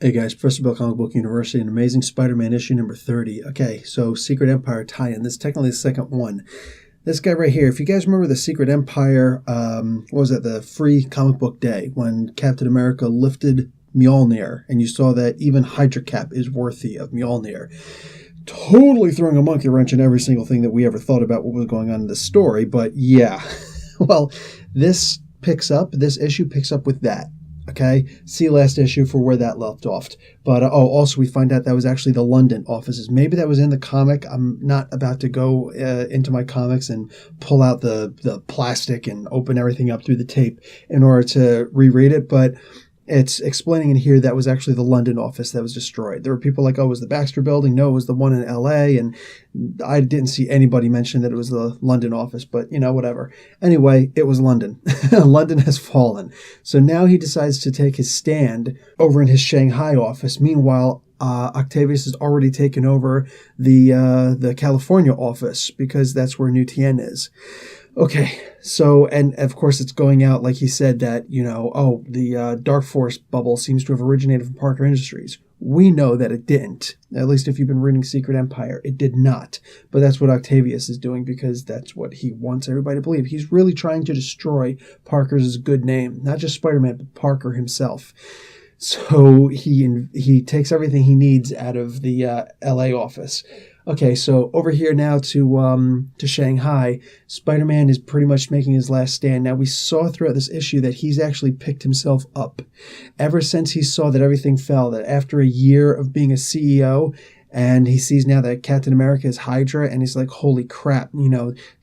Hey guys, Professor Bill Comic Book University, an Amazing Spider-Man issue number 30. Okay, so Secret Empire tie-in. This is technically the second one. This guy right here, if you guys remember the Secret Empire, what was it, the free comic book day, when Captain America lifted Mjolnir, and you saw that even Hydra Cap is worthy of Mjolnir. Totally throwing a monkey wrench in every single thing that we ever thought about what was going on in this story, but yeah. Well, this issue picks up with that. Okay, see last issue for where that left off. But also we find out that was actually the London offices. Maybe that was in the comic. I'm not about to go into my comics and pull out the plastic and open everything up through the tape in order to reread it, but it's explaining in here that was actually the London office that was destroyed. There were people like, oh, it was the Baxter building. No, it was the one in LA. And I didn't see anybody mention that it was the London office, but whatever. Anyway, it was London. London has fallen. So now he decides to take his stand over in his Shanghai office. Meanwhile, Octavius has already taken over the California office because that's where New Tien is. Okay, so, and of course it's going out, like he said, that, the Dark Force bubble seems to have originated from Parker Industries. We know that it didn't. At least if you've been reading Secret Empire, it did not. But that's what Octavius is doing because that's what he wants everybody to believe. He's really trying to destroy Parker's good name. Not just Spider-Man, but Parker himself. So he takes everything he needs out of the LA office. Okay, so over here now to Shanghai, Spider-Man is pretty much making his last stand. Now, we saw throughout this issue that he's actually picked himself up. Ever since he saw that everything fell, that after a year of being a CEO, and he sees now that Captain America is Hydra, and he's like, holy crap,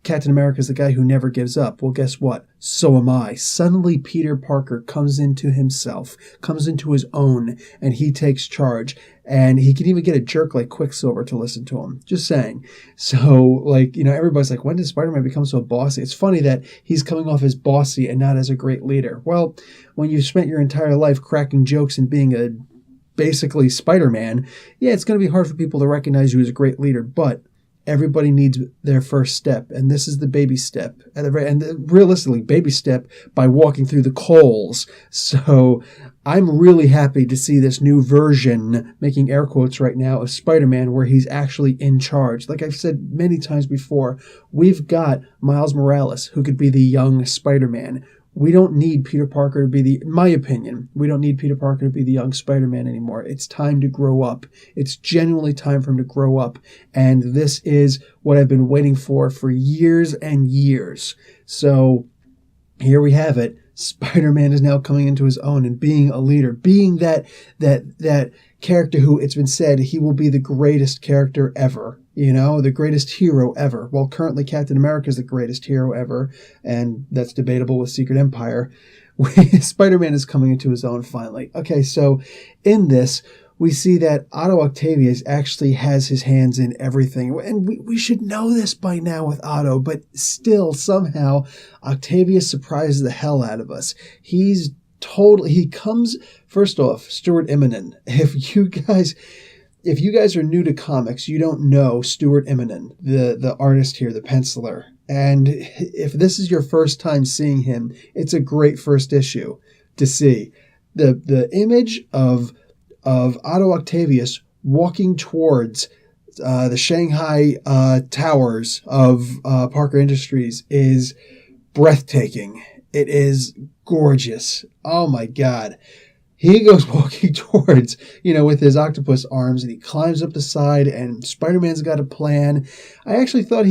Captain America is the guy who never gives up. Well, guess what? So am I. Suddenly, Peter Parker comes into himself, comes into his own, and he takes charge. And he can even get a jerk like Quicksilver to listen to him. Just saying. So, everybody's like, when did Spider-Man become so bossy? It's funny that he's coming off as bossy and not as a great leader. Well, when you've spent your entire life cracking jokes and being basically Spider-Man, yeah, it's going to be hard for people to recognize you as a great leader, but everybody needs their first step, and this is the baby step. And realistically, baby step by walking through the coals. So I'm really happy to see this new version, making air quotes right now, of Spider-Man where he's actually in charge. Like I've said many times before, we've got Miles Morales, who could be the young Spider-Man. We don't need Peter Parker to be in my opinion, we don't need Peter Parker to be the young Spider-Man anymore. It's time to grow up. It's genuinely time for him to grow up. And this is what I've been waiting for years and years. So here we have it. Spider-Man is now coming into his own and being a leader, being that character who, it's been said, he will be the greatest character ever, the greatest hero ever. Well, currently Captain America is the greatest hero ever, and that's debatable with Secret Empire. Spider-Man is coming into his own finally. Okay, so in this, we see that Otto Octavius actually has his hands in everything. And we should know this by now with Otto, but still, somehow, Octavius surprises the hell out of us. He comes, first off, Stuart Immonen. If you guys are new to comics, you don't know Stuart Immonen, the artist here, the penciler. And if this is your first time seeing him, it's a great first issue to see. The image of Otto Octavius walking towards the Shanghai towers of Parker Industries is breathtaking. It is gorgeous. Oh my God. He goes walking towards, with his octopus arms, and he climbs up the side, and Spider-Man's got a plan. I actually thought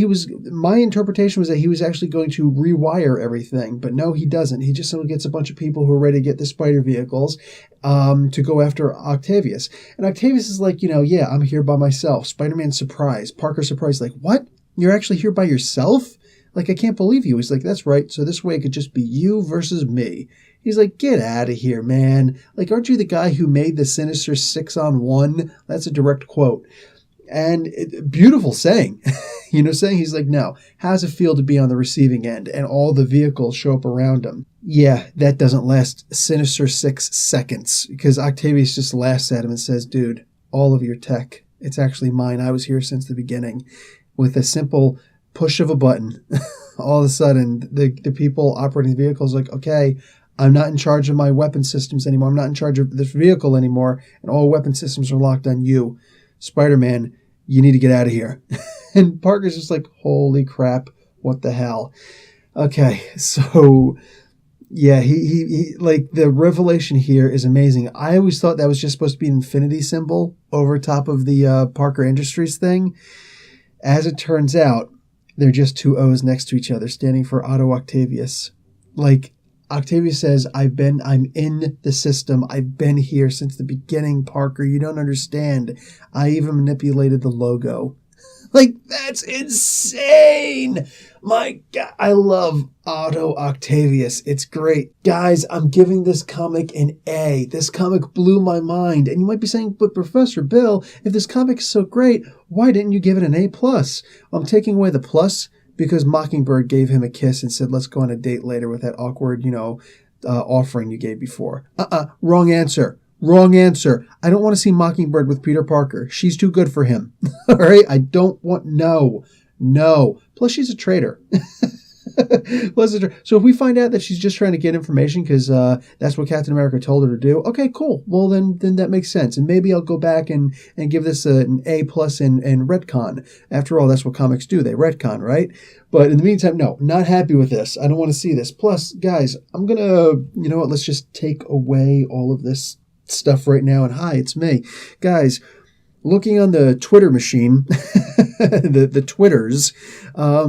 my interpretation was that he was actually going to rewire everything, but no, he doesn't. He just simply gets a bunch of people who are ready to get the spider vehicles to go after Octavius. And Octavius is like, yeah, I'm here by myself. Spider-Man's surprised. Parker's surprised, like, what? You're actually here by yourself? Like, I can't believe you. He's like, that's right. So this way it could just be you versus me. He's like, get out of here, man. Like, aren't you the guy who made the Sinister 6-on-1? That's a direct quote. And beautiful saying. Saying he's like, no, how does it feel to be on the receiving end? And all the vehicles show up around him. Yeah, that doesn't last Sinister 6 seconds. Because Octavius just laughs at him and says, dude, all of your tech, it's actually mine. I was here since the beginning. With a simple push of a button, all of a sudden, the people operating the vehicles are like, okay, I'm not in charge of my weapon systems anymore. I'm not in charge of this vehicle anymore. And all weapon systems are locked on you. Spider-Man, you need to get out of here. And Parker's just like, holy crap, what the hell? Okay, so yeah, he like the revelation here is amazing. I always thought that was just supposed to be an infinity symbol over top of the Parker Industries thing. As it turns out, they're just two O's next to each other, standing for Otto Octavius. Like, Octavius says, I'm in the system. I've been here since the beginning, Parker. You don't understand. I even manipulated the logo. Like, that's insane. My God, I love Otto Octavius. It's great. Guys, I'm giving this comic an A. This comic blew my mind. And you might be saying, but Professor Bill, if this comic is so great, why didn't you give it an A+? I'm taking away the plus because Mockingbird gave him a kiss and said, let's go on a date later with that awkward, offering you gave before. Wrong answer. Wrong answer. I don't want to see Mockingbird with Peter Parker. She's too good for him. All right? I don't want... No. Plus, she's a traitor. So if we find out that she's just trying to get information because that's what Captain America told her to do, okay, cool. Well, then that makes sense. And maybe I'll go back and give this an A+ in retcon. After all, that's what comics do. They retcon, right? But in the meantime, no, not happy with this. I don't want to see this. Plus, guys, I'm going to, let's just take away all of this stuff right now. And hi, it's me. Guys, looking on the Twitter machine, the Twitters,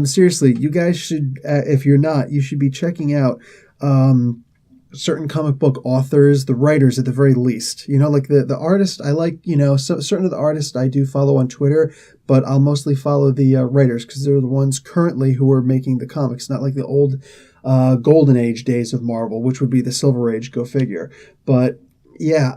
seriously, you guys should, if you're not, you should be checking out certain comic book authors, the writers at the very least. Like the artist, I like, certain of the artists I do follow on Twitter, but I'll mostly follow the writers because they're the ones currently who are making the comics, not like the old golden age days of Marvel, which would be the Silver Age, go figure. But yeah,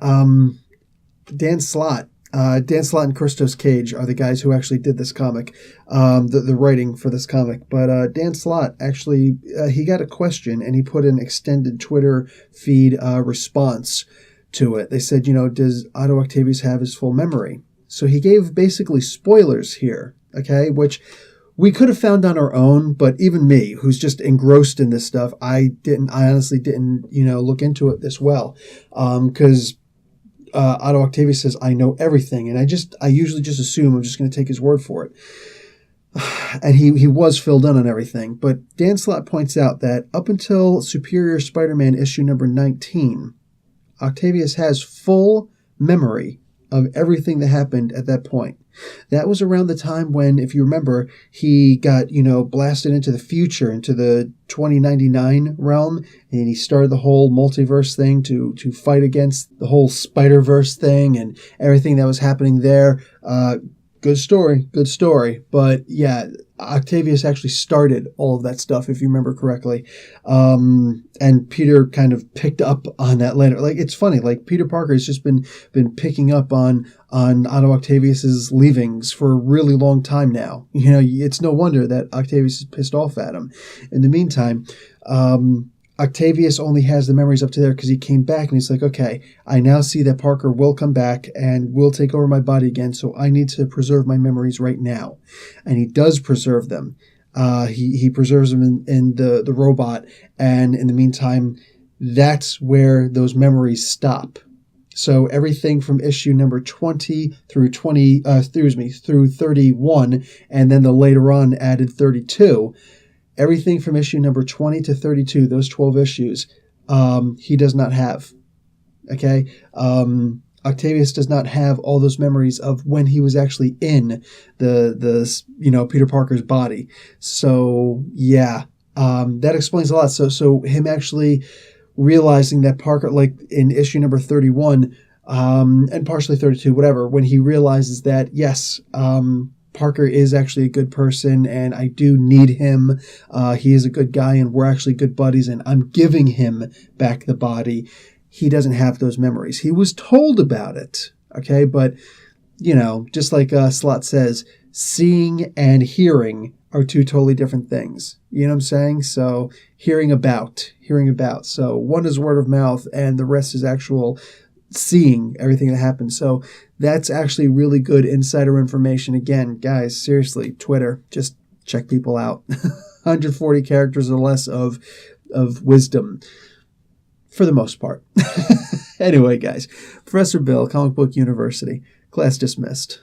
Dan Slott and Christos Cage are the guys who actually did this comic, the writing for this comic. But Dan Slott actually, he got a question and he put an extended Twitter feed response to it. They said, does Otto Octavius have his full memory? So he gave basically spoilers here, okay, which we could have found on our own, but even me, who's just engrossed in this stuff, I honestly didn't, look into it this well, because Otto Octavius says, I know everything. And I usually just assume I'm just going to take his word for it. And he was filled in on everything. But Dan Slott points out that up until Superior Spider-Man issue number 19, Octavius has full memory of everything that happened at that point. That was around the time when, if you remember, he got, blasted into the future, into the 2099 realm, and he started the whole multiverse thing to fight against the whole Spider-Verse thing and everything that was happening there. Good story. But yeah, Octavius actually started all of that stuff, if you remember correctly. And Peter kind of picked up on that later. Like, it's funny, like Peter Parker has just been picking up on Otto Octavius's leavings for a really long time now. It's no wonder that Octavius is pissed off at him. In the meantime, Octavius only has the memories up to there because he came back and he's like, okay, I now see that Parker will come back and will take over my body again, so I need to preserve my memories right now. And he does preserve them. He preserves them in the robot, and in the meantime, that's where those memories stop. So everything from issue number 20 through 31, and then the later on added 32. Everything from issue number 20 to 32, those 12 issues, he does not have. Okay? Octavius does not have all those memories of when he was actually in the Peter Parker's body. So, yeah, that explains a lot. So him actually realizing that Parker, like in issue number 31, and partially 32, whatever, when he realizes that, yes, Parker is actually a good person and I do need him. He is a good guy and we're actually good buddies and I'm giving him back the body. He doesn't have those memories. He was told about it. Okay. But, just like Slott says, seeing and hearing are two totally different things. You know what I'm saying? So hearing about. So one is word of mouth and the rest is actual seeing everything that happens. So that's actually really good insider information. Again, guys, seriously, Twitter, just check people out. 140 characters or less of wisdom. for the most part. Anyway, guys, Professor Bill, Comic Book University, class dismissed.